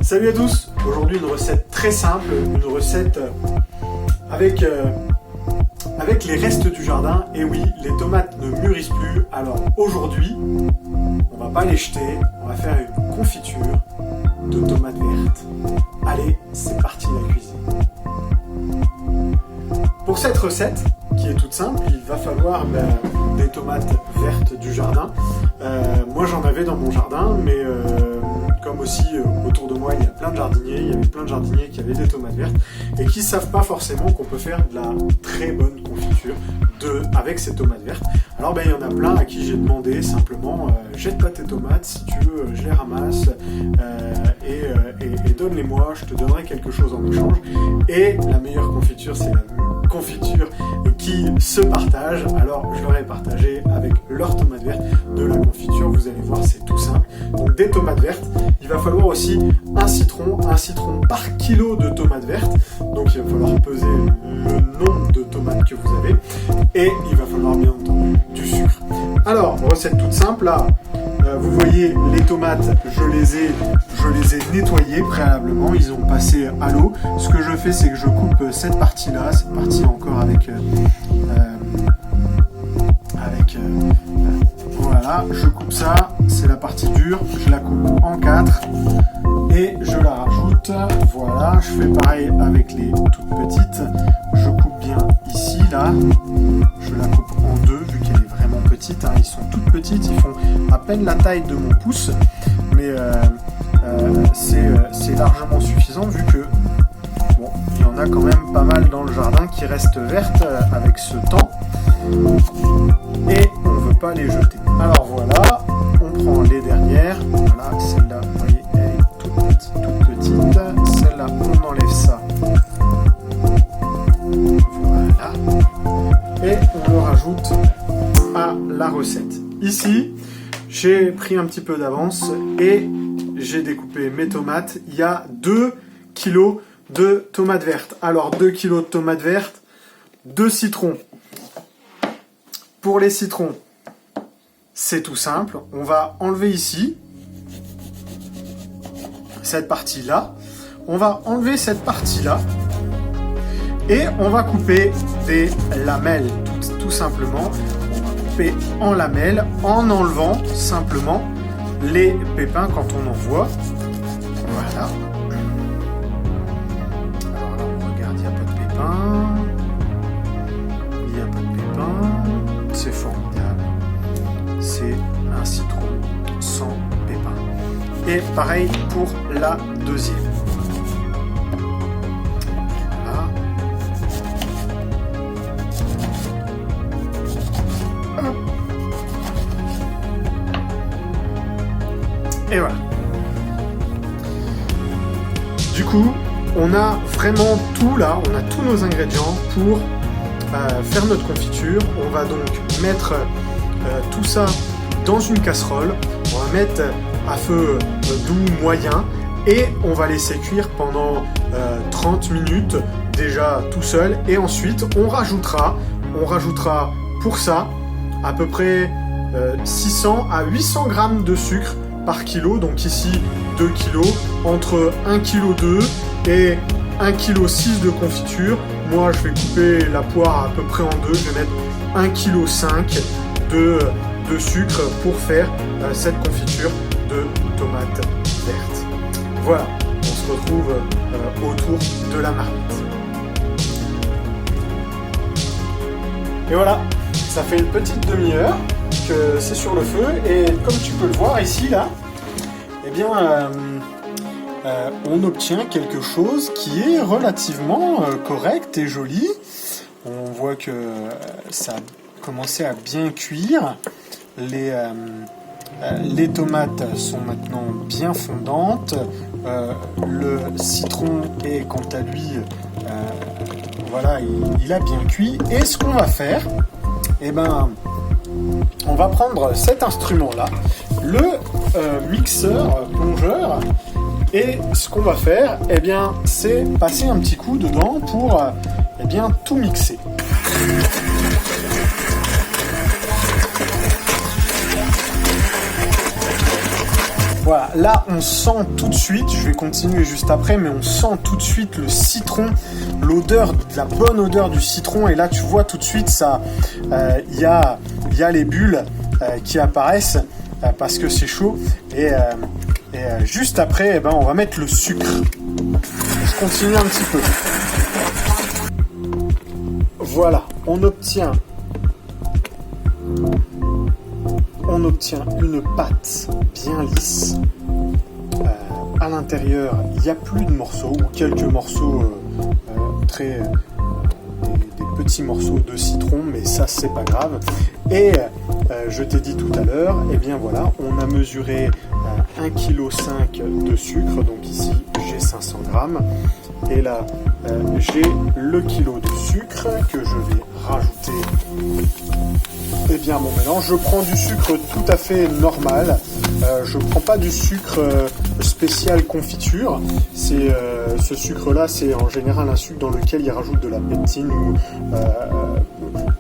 Salut à tous. Aujourd'hui une recette très simple, une recette avec les restes du jardin. Et oui, les tomates ne mûrissent plus. Alors aujourd'hui, on va pas les jeter, on va faire une confiture de tomates vertes. Allez, c'est parti la cuisine. Pour cette recette, qui est toute simple, il va falloir des tomates vertes du jardin. Moi j'en avais dans mon jardin, mais comme aussi autour de moi il y a plein de jardiniers, il y avait plein de jardiniers qui avaient des tomates vertes et qui ne savent pas forcément qu'on peut faire de la très bonne confiture avec ces tomates vertes. Alors il y en a plein à qui j'ai demandé simplement jette pas tes tomates, si tu veux je les ramasse et donne-les-moi, je te donnerai quelque chose en échange. Et la meilleure confiture, c'est la confiture qui se partage. Alors je leur ai partagé avec leurs tomates vertes de la confiture. Vous allez voir, c'est tout simple. Donc des tomates vertes, il va falloir aussi un citron par kilo de tomates vertes. Donc il va falloir peser le nombre de tomates que vous avez et il va falloir bien entendu du sucre. Alors recette toute simple là. Vous voyez les tomates, je les ai nettoyées préalablement, ils ont passé à l'eau. Ce que je fais, c'est que je coupe cette partie-là, cette partie encore voilà, je coupe ça, c'est la partie dure, je la coupe en 4 et je la rajoute. Voilà, je fais pareil avec les toutes petites, je coupe bien ici, là, je la coupe en 2 vu qu'elle est vraiment petite, hein. Ils sont toutes petites, ils font à peine la taille de mon pouce, mais c'est largement suffisant vu que bon, il y en a quand même pas mal dans le jardin qui restent vertes avec ce temps et on ne veut pas les jeter. Alors voilà, on prend les dernières, voilà, celle-là, vous voyez, elle est toute petite, celle-là, on enlève ça, voilà, et on le rajoute à la recette. Ici, j'ai pris un petit peu d'avance et j'ai découpé mes tomates. Il y a 2 kilos de tomates vertes. Alors 2 kilos de tomates vertes, 2 citrons. Pour les citrons, c'est tout simple. On va enlever ici cette partie-là. On va enlever cette partie-là et on va couper des lamelles, tout simplement. En lamelles en enlevant simplement les pépins quand on en voit. Voilà. Alors là on regarde, il n'y a pas de pépins. Il n'y a pas de pépins. C'est formidable. C'est un citron sans pépins. Et pareil pour la deuxième. Et voilà. Du coup, on a vraiment tout là, on a tous nos ingrédients pour faire notre confiture. On va donc mettre tout ça dans une casserole. On va mettre à feu doux moyen et on va laisser cuire pendant 30 minutes déjà tout seul. Et ensuite, on rajoutera pour ça à peu près 600 à 800 grammes de sucre par kilo, donc ici 2 kg, entre 1,2 kg et 1,6 kg de confiture. Moi je vais couper la poire à peu près en deux, je vais mettre 1,5 kg de sucre pour faire cette confiture de tomates vertes. Voilà, on se retrouve autour de la marmite. Et voilà, ça fait une petite demi-heure que c'est sur le feu et comme tu peux le voir ici là, eh bien on obtient quelque chose qui est relativement correct et joli. On voit que ça a commencé à bien cuire. Les tomates sont maintenant bien fondantes. Le citron est quant à lui, voilà, il a bien cuit. Et ce qu'on va faire, eh ben, on va prendre cet instrument-là, le mixeur plongeur, et ce qu'on va faire, eh bien, c'est passer un petit coup dedans pour eh bien, tout mixer. Voilà, là on sent tout de suite, je vais continuer juste après, mais on sent tout de suite le citron, l'odeur, la bonne odeur du citron. Et là tu vois tout de suite ça, y a les bulles qui apparaissent parce que c'est chaud. Et juste après, on va mettre le sucre. Je continue un petit peu. Voilà, on obtient une pâte bien lisse. À l'intérieur, il n'y a plus de morceaux, ou quelques morceaux des petits morceaux de citron, mais ça c'est pas grave. Et je t'ai dit tout à l'heure, et bien voilà, on a mesuré 1,5 kg de sucre, donc ici j'ai 500 grammes. Et là, j'ai le kilo de sucre que je vais rajouter à mon mélange. Je prends du sucre tout à fait normal. Je ne prends pas du sucre spécial confiture. Ce sucre-là, c'est en général un sucre dans lequel il rajoute de la pectine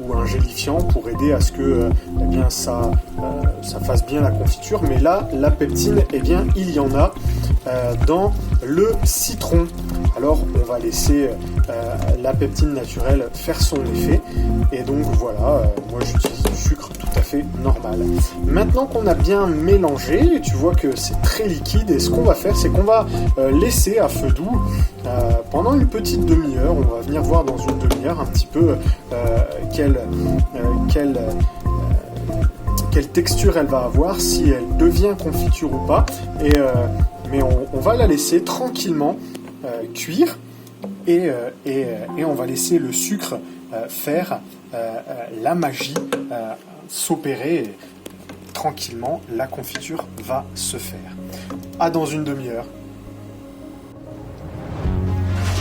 ou un gélifiant pour aider à ce que ça fasse bien la confiture. Mais là, la pectine, il y en a dans le citron. Alors on va laisser la pectine naturelle faire son effet. Et donc voilà, moi j'utilise du sucre tout à fait normal. Maintenant qu'on a bien mélangé, tu vois que c'est très liquide, et ce qu'on va faire, c'est qu'on va laisser à feu doux pendant une petite demi-heure. On va venir voir dans une demi-heure un petit peu quelle texture elle va avoir, si elle devient confiture ou pas. Mais on va la laisser tranquillement cuire et on va laisser le sucre faire la magie, s'opérer tranquillement. La confiture va se faire. À dans une demi-heure.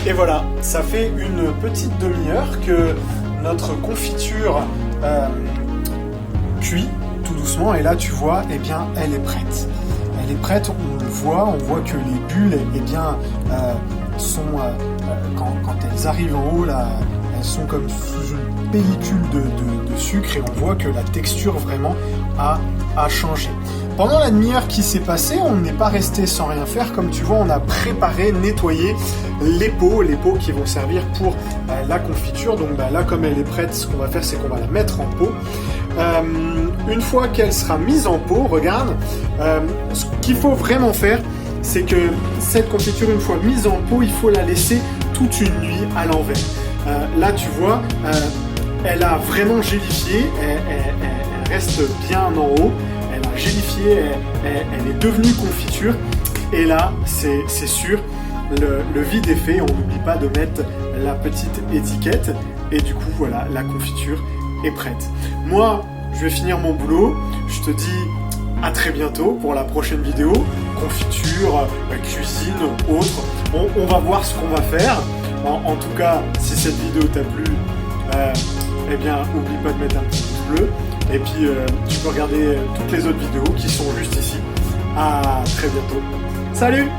Et voilà, ça fait une petite demi-heure que notre confiture cuit tout doucement, et là tu vois, elle est prête. Elle est prête, on le voit, on voit que les bulles, sont, quand elles arrivent en haut, là, elles sont comme sous une pellicule de sucre, et on voit que la texture vraiment a changé. Pendant la demi-heure qui s'est passée, on n'est pas resté sans rien faire. Comme tu vois, on a préparé, nettoyé les pots qui vont servir pour la confiture. Donc là, comme elle est prête, ce qu'on va faire, c'est qu'on va la mettre en pot. Une fois qu'elle sera mise en pot, regarde, ce qu'il faut vraiment faire, c'est que cette confiture, une fois mise en pot, il faut la laisser toute une nuit à l'envers. Là, tu vois, elle a vraiment gélifié, elle reste bien en haut, elle a gélifié, elle est devenue confiture. Et là, c'est sûr, le vide est fait, on n'oublie pas de mettre la petite étiquette. Et du coup, voilà, la confiture est prête. Moi, je vais finir mon boulot. Je te dis à très bientôt pour la prochaine vidéo. Confiture, cuisine, autre. On va voir ce qu'on va faire. En tout cas, si cette vidéo t'a plu, oublie pas de mettre un petit pouce bleu. Et puis, tu peux regarder toutes les autres vidéos qui sont juste ici. À très bientôt. Salut!